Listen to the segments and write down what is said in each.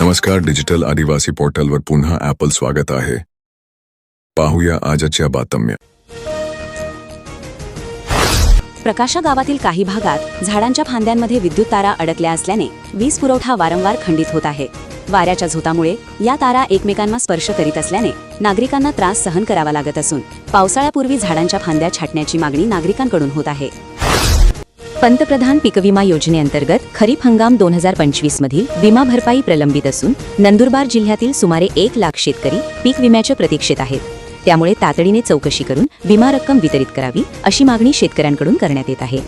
नमस्कार, डिजिटल आदिवासी पोर्टलवर पुन्हा ॲपल स्वागत आहे. पाहूया आजच्या बातम्या. प्रकाशा गावातील काही भागात झाडांच्या फांद्यांमध्ये विद्युत तारा अडकल्या असल्याने वीज पुरवठा वारंवार खंडित होत आहे. वाऱ्याच्या झोतामुळे या तारा एकमेकांना स्पर्श करीत असल्याने नागरिकांना त्रास सहन करावा लागत असून पावसाळ्यापूर्वी झाडांच्या फांद्या छाटण्याची मागणी नागरिकांकडून होत आहे. पंतप्रधान पीक विमा योजनेअंतर्गत खरीप हंगाम 2025 मधील विमा भरपाई प्रलंबित असून नंदुरबार जिल्ह्यातील सुमारे 1 लाख शेतकरी पीक विम्याच्या प्रतीक्षेत आहेत. त्यामुळे तातडीने चौकशी करून विमा रक्कम वितरित करावी अशी मागणी शेतकऱ्यांकडून करण्यात येत आहे.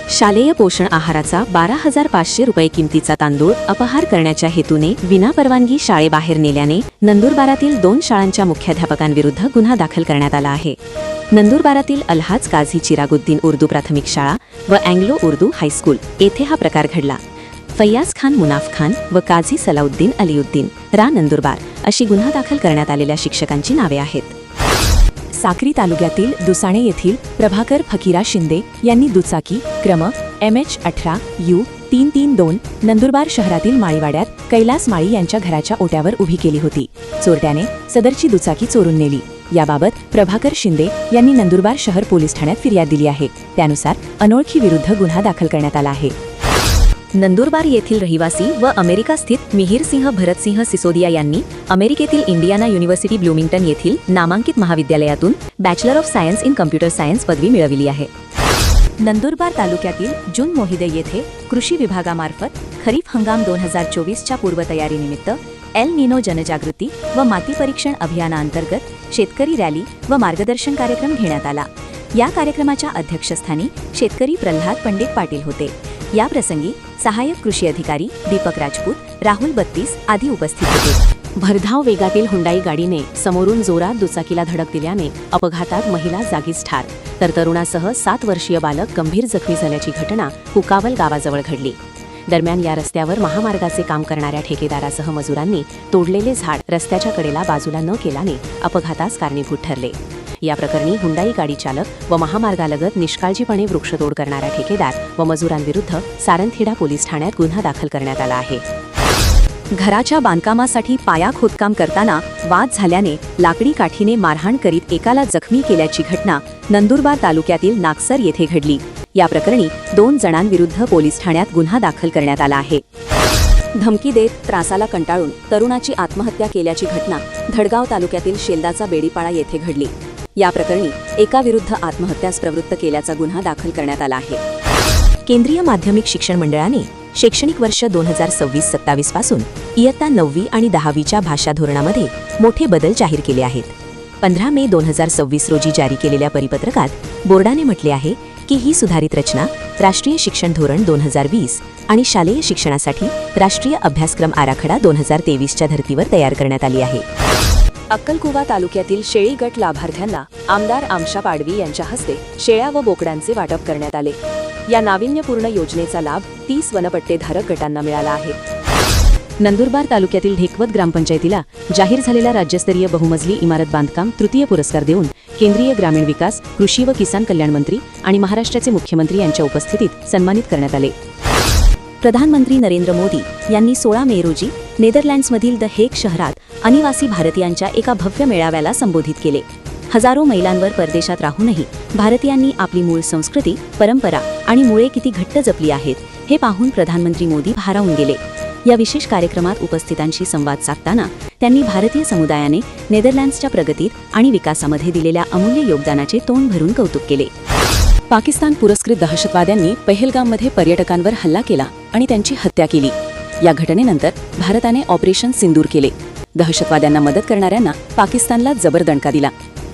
शालेय पोषण आहाराचा 12,500 रुपये किमतीचा तांदूळ अपहार करण्याच्या हेतूने विनापरवानगी शाळेबाहेर नेल्याने नंदुरबारातील 2 शाळांच्या मुख्याध्यापकांविरुद्ध गुन्हा दाखल करण्यात आला आहे. नंदुरबारातील अल्हाज काझी चिरागुद्दीन उर्दू प्राथमिक शाळा व अँग्लो उर्दू हायस्कूल येथे हा प्रकार घडला. फैयाज खान मुनाफ खान व काझी सलाउद्दीन अलीउद्दीन रा नंदुरबार अशी गुन्हा दाखल करण्यात आलेल्या शिक्षकांची नावे आहेत. साक्री तालुक्यातील दुसाणे येथील प्रभाकर फकीरा शिंदे यांनी दुचाकी क्रम MH18U332 नंदुरबार शहरातील माळीवाड्यात कैलास माळी यांच्या घराच्या ओट्यावर उभी केली होती. चोरट्याने सदरची दुचाकी चोरून नेली. याबाबत प्रभाकर शिंदे यांनी नंदुरबार शहर पोलीस ठाण्यात फिर्याद दिली आहे. त्यानुसार अनोळखी विरुद्ध गुन्हा दाखल करण्यात आला आहे. नंदुरबार येथील रहिवासी व अमेरिका स्थित मिहिरसिंह भरतसिंह सिसोदिया यांनी अमेरिकेतील इंडियाना युनिव्हर्सिटी ब्लूमिंग्टन येथील नामांकित महाविद्यालयातून bachelor of science in computer science पदवी मिळविली आहे. नंदुरबार तालुक्यातील जुन मोहिदे येथे कृषी विभागामार्फत खरीप हंगाम 2024च्या पूर्वतयारीनिमित्त एल निनो जनजागृती व माती परीक्षण अभियानाअंतर्गत शेतकरी रॅली व मार्गदर्शन कार्यक्रम घेण्यात आला. या कार्यक्रमाच्या अध्यक्षस्थानी शेतकरी प्रल्हाद पंडित पाटील होते. या प्रसंगी सहाय्यक कृषी अधिकारी दीपक राजपूत, राहुल बत्तीस आदी उपस्थित होते. भरधाव वेगातील हुंडाई गाडीने समोरून जोरात दुचाकीला धडक दिल्याने अपघातात महिला जागीच ठार तर तरुणासह 7 वर्षीय बालक गंभीर जखमी झाल्याची घटना कुकावल गावाजवळ घडली. दरम्यान या रस्त्यावर महामार्गाचे काम करणाऱ्या ठेकेदारासह मजुरांनी तोडलेले झाड रस्त्याच्या कडेला बाजूला न केल्याने अपघातास कारणीभूत ठरले. या प्रकरणी हुंडाई गाडी चालक व महामार्गालगत निष्काळजीपणे वृक्षतोड करणाऱ्या ठेकेदार व मजुरांविरुद्ध सारंगखेडा पोलीस ठाण्यात गुन्हा दाखल करण्यात आला आहे. घराच्या बांधकामासाठी पाया खोदकाम करताना वाद झाल्याने लाकडी काठीने मारहाण करीत एकाला जखमी केल्याची घटना नंदुरबार तालुक्यातील नागसर येथे घडली. या प्रकरणी 2 जणांविरुद्ध पोलीस ठाण्यात गुन्हा दाखल करण्यात आला आहे. धमकी देत त्रासाला कंटाळून तरुणाची आत्महत्या केल्याची घटना धडगाव तालुक्यातील शेलदाचा बेडीपाडा येथे घडली. या प्रकरणी एकाविरुद्ध आत्महत्यास प्रवृत्त केल्याचा गुन्हा दाखल करण्यात आला आहे. केंद्रीय माध्यमिक शिक्षण मंडळाने शैक्षणिक वर्ष 2026-27 पासून इयत्ता 9वी आणि 10वीच्या भाषा धोरणामध्ये मोठे बदल जाहीर केले आहेत. 15 मे 2026 रोजी जारी केलेल्या परिपत्रकात बोर्डाने म्हटले आहे की ही सुधारित रचना राष्ट्रीय शिक्षण धोरण 2020 आणि शालेय शिक्षणासाठी राष्ट्रीय अभ्यासक्रम आराखडा 2023च्या धर्तीवर तयार करण्यात आली आहे. अक्कलकुवा तालुक्यातील शेळी गट लाभार्थ्यांना आमदार आमशा पाडवी यांच्या हस्ते शेळ्या व बोकडांचे वाटप करण्यात आले. या नाविन्यपूर्ण योजनेचा लाभ 30 वनपट्टेधारक गटांना मिळाला आहे. नंदुरबार तालुक्यातील ढेकवत ग्रामपंचायतीला जाहीर झालेला राज्यस्तरीय बहुमजली इमारत बांधकाम तृतीय पुरस्कार देऊन केंद्रीय ग्रामीण विकास, कृषी व किसान कल्याण मंत्री आणि महाराष्ट्राचे मुख्यमंत्री यांच्या उपस्थितीत सन्मानित करण्यात आले. प्रधानमंत्री नरेंद्र मोदी यांनी 16 मे रोजी नेदरलँड्समधील द हेग शहरात अनिवासी भारतीयांच्या एका भव्य मेळाव्याला संबोधित केले. हजारो मैलांवर परदेशात राहूनही भारतीयांनी आपली मूळ संस्कृती, परंपरा आणि मुळे किती घट्ट जपली आहेत हे पाहून प्रधानमंत्री मोदी भारावून गेले. या विशेष कार्यक्रमात उपस्थितांशी संवाद साधताना त्यांनी भारतीय समुदायाने नेदरलँड्सच्या प्रगतीत आणि विकासामध्ये दिलेल्या अमूल्य योगदानाचे तोंड भरून कौतुक केले. पाकिस्तान पुरस्कृत दहशतवाद्यांनी पहलगाममध्ये पर्यटकांवर हल्ला केला आणि त्यांची हत्या केली. या घटनेनंतर भारताने ऑपरेशन सिंदूर केले. दहशतवाद्यांना मदत करणाऱ्यांना पाकिस्तानला जबर दणका दिला.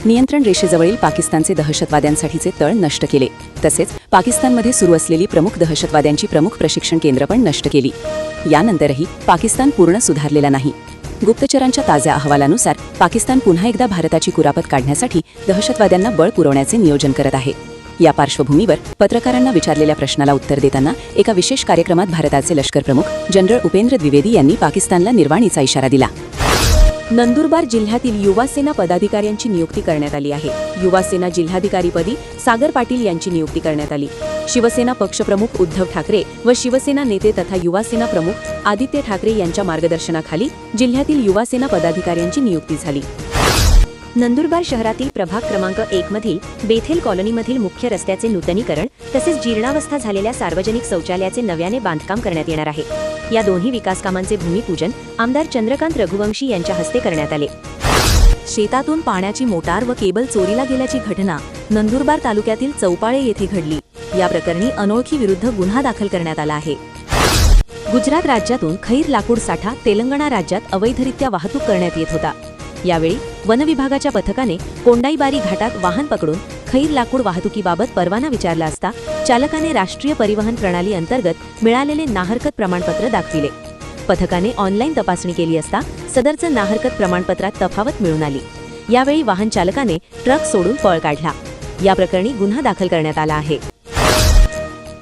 नियंत्रण रेषेजवळील पाकिस्तानचे दहशतवाद्यांसाठीचे तळ नष्ट केले. तसेच पाकिस्तानमध्ये सुरू असलेली प्रमुख दहशतवाद्यांची प्रमुख प्रशिक्षण केंद्र पण नष्ट केली. यानंतरही पाकिस्तान पूर्ण सुधारलेला नाही. गुप्तचरांच्या ताज्या अहवालानुसार पाकिस्तान पुन्हा एकदा भारताची कुरापत काढण्यासाठी दहशतवाद्यांना बळ पुरवण्याचे नियोजन करत आहे. या पार्श्वभूमीवर पत्रकारांना विचारलेल्या प्रश्नाला उत्तर देताना एका विशेष कार्यक्रमात भारताचे लष्कर प्रमुख जनरल उपेंद्र द्विवेदी यांनी पाकिस्तानला निर्वाणीचा इशारा दिला. नंदुरबार जिल्ह्यातील युवासेना पदाधिकाऱ्यांची नियुक्ती करण्यात आली आहे. युवासेना जिल्हाधिकारीपदी सागर पाटील यांची नियुक्ती करण्यात आली. शिवसेना पक्षप्रमुख उद्धव ठाकरे व शिवसेना नेते तथा युवासेना प्रमुख आदित्य ठाकरे यांच्या मार्गदर्शनाखाली जिल्ह्यातील युवासेना पदाधिकाऱ्यांची नियुक्ती झाली. नंदुरबार शहरातील प्रभाग क्रमांक 1 मधील बेथेल कॉलनीमधील मुख्य रस्त्याचे नूतनीकरण तसेच जीर्णावस्था झालेल्या सार्वजनिक शौचालयाचे नव्याने बांधकाम करण्यात येणार आहे. या दोन्ही विकास कामांचे भूमिपूजन आमदार चंद्रकांत रघुवंशी यांच्या हस्ते करण्यात आले. शेतातून पाण्याची मोटार व केबल चोरीला गेल्याची घटना नंदुरबार तालुक्यातील चौपाळे येथे घडली. या प्रकरणी अनोळखी विरुद्ध गुन्हा दाखल करण्यात आला आहे. गुजरात राज्यातून खैर लाकूड साठा तेलंगणा राज्यात अवैधरित्या वाहतूक करण्यात येत होता. यावेळी वन विभागाच्या पथकाने कोंडाईबारी घाटात वाहन पकडून खैर लाकूड वाहतुकीबाबत परवाना विचारला असता चालकाने राष्ट्रीय परिवहन प्रणाली अंतर्गत मिळालेले नाहरकत प्रमाणपत्र दाखविले. पथकाने ऑनलाईन तपासणी केली असता सदरचं नाहरकत प्रमाणपत्रात तफावत मिळून आली. यावेळी वाहन चालकाने ट्रक सोडून पळ काढला. या प्रकरणी गुन्हा दाखल करण्यात आला आहे.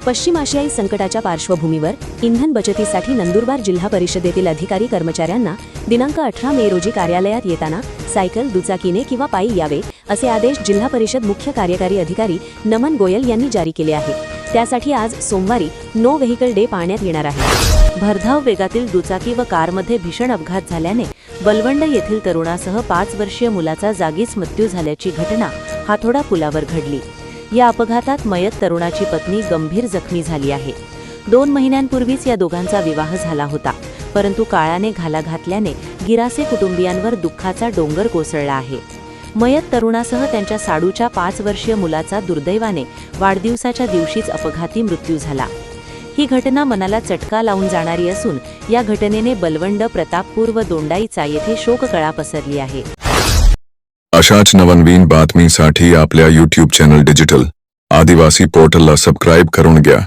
पश्चिम आशियाई संकटाच्या पार्श्वभूमीवर इंधन बचतीसाठी नंदुरबार जिल्हा परिषदेतील अधिकारी कर्मचाऱ्यांना दिनांक 18 मे रोजी कार्यालयात येताना सायकल, दुचाकीने किंवा पायी यावे असे आदेश जिल्हा परिषद मुख्य कार्यकारी अधिकारी नमन गोयल यांनी जारी केले आहे. त्यासाठी आज सोमवारी नो व्हेकल डे पाळण्यात येणार आहे. भरधाव वेगातील दुचाकी व कारमध्ये भीषण अपघात झाल्याने बलवंड येथील तरुणासह 5 वर्षीय मुलाचा जागीच मृत्यू झाल्याची घटना हाथोडा पुलावर घडली. या अपघातात मयत तरुणाची पत्नी गंभीर जखमी झाली आहे. 2 महिन्यांपूर्वीच या दोघांचा विवाह झाला होता, परंतु काळाने घाला घातल्याने गिरासे कुटुंबियांवर दुःखाचा डोंगर कोसळला आहे. मयत तरुणासह त्यांच्या साडूच्या 5 वर्षीय मुलाचा दुर्दैवाने वाढदिवसाच्या दिवशीच अपघाती मृत्यू झाला. ही घटना मनाला चटका लावून जाणारी असून या घटनेने बलवंड, प्रतापपूर व दोंडाईचा येथे शोककळा पसरली आहे. अशाच नवनवीन बातमीसाठी आपल्या YouTube चॅनल डिजिटल आदिवासी पोर्टलला सबस्क्राईब करून घ्या.